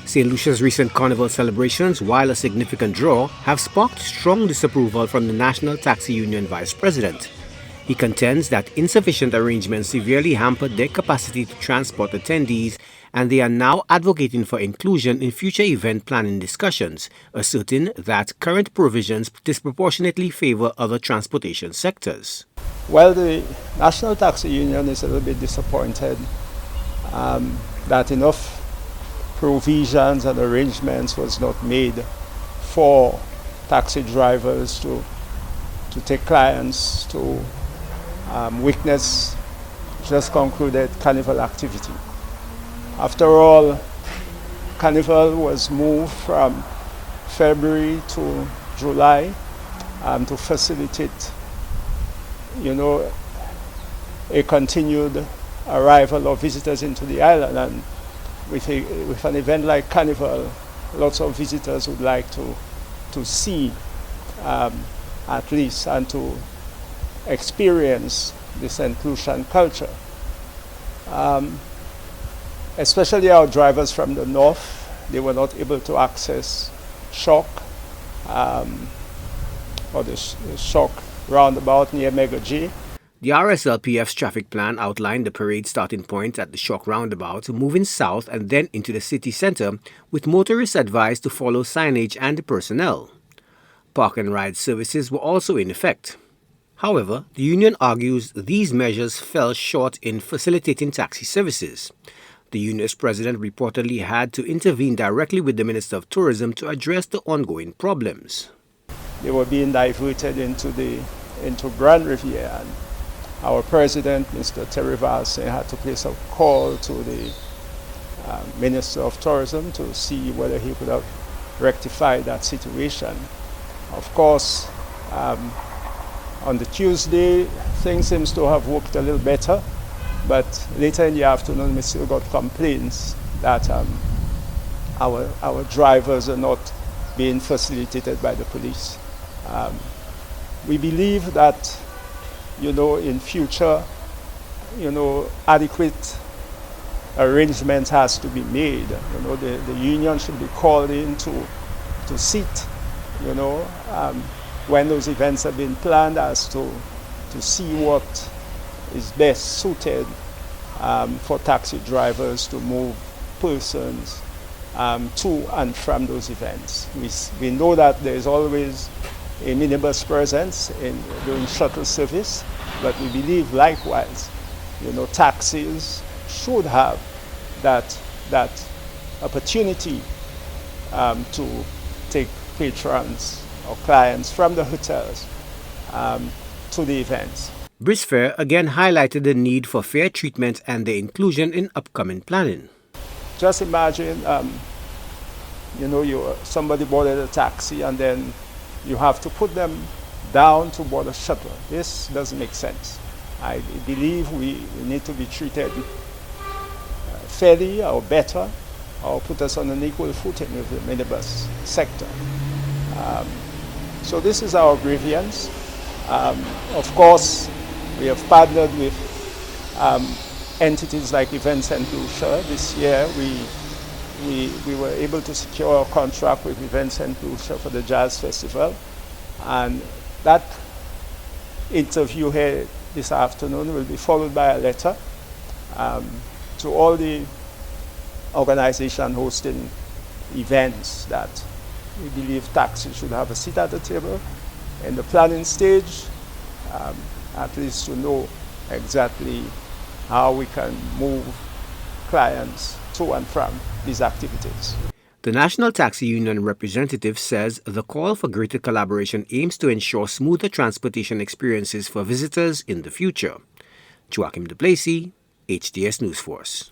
St. Lucia's recent Carnival celebrations, while a significant draw, have sparked strong disapproval from the National Taxi Union Vice President. He contends that insufficient arrangements severely hampered their capacity to transport attendees, and they are now advocating for inclusion in future event planning discussions, asserting that current provisions disproportionately favor other transportation sectors. Well, the National Taxi Union is a little bit disappointed that enough provisions and arrangements was not made for taxi drivers to take clients to witness just concluded Carnival activity. After all, Carnival was moved from February to July to facilitate, a continued arrival of visitors into the island. And with an event like Carnival, lots of visitors would like to see at least and to experience the St. Lucian culture. Especially our drivers from the north, they were not able to access Shock or the Shock roundabout near Mega J. The RSLPF's traffic plan outlined the parade starting point at the Shock roundabout, moving south and then into the city centre, with motorists advised to follow signage and personnel. Park and ride services were also in effect. However, the union argues these measures fell short in facilitating taxi services. The union's president reportedly had to intervene directly with the Minister of Tourism to address the ongoing problems. They were being diverted into Grand Riviera, and our president, Mr. Terry Valsin, had to place a call to the Minister of Tourism to see whether he could have rectified that situation. Of course, on the Tuesday, things seems to have worked a little better, but later in the afternoon, we still got complaints that our drivers are not being facilitated by the police. We believe that, in future, adequate arrangements has to be made. The union should be called in to sit, when those events have been planned, as to see what is best suited for taxi drivers to move persons to and from those events. We know that there is always a minibus presence during shuttle service, but we believe likewise, taxis should have that opportunity to take patrons or clients from the hotels to the events. Brisfair again highlighted the need for fair treatment and their inclusion in upcoming planning. Just imagine, somebody boarded a taxi and then you have to put them down to board a shuttle. This doesn't make sense. I believe we need to be treated fairly or better, or put us on an equal footing with the minibus sector. So this is our grievance. Of course, we have partnered with entities like Events St. Lucia. This year, we were able to secure a contract with Events St. Lucia for the Jazz Festival. And that interview here this afternoon will be followed by a letter to all the organizations hosting events that we believe taxis should have a seat at the table in the planning stage, at least to know exactly how we can move clients to and from these activities. The National Taxi Union representative says the call for greater collaboration aims to ensure smoother transportation experiences for visitors in the future. Joachim de Plessis, HDS News Force.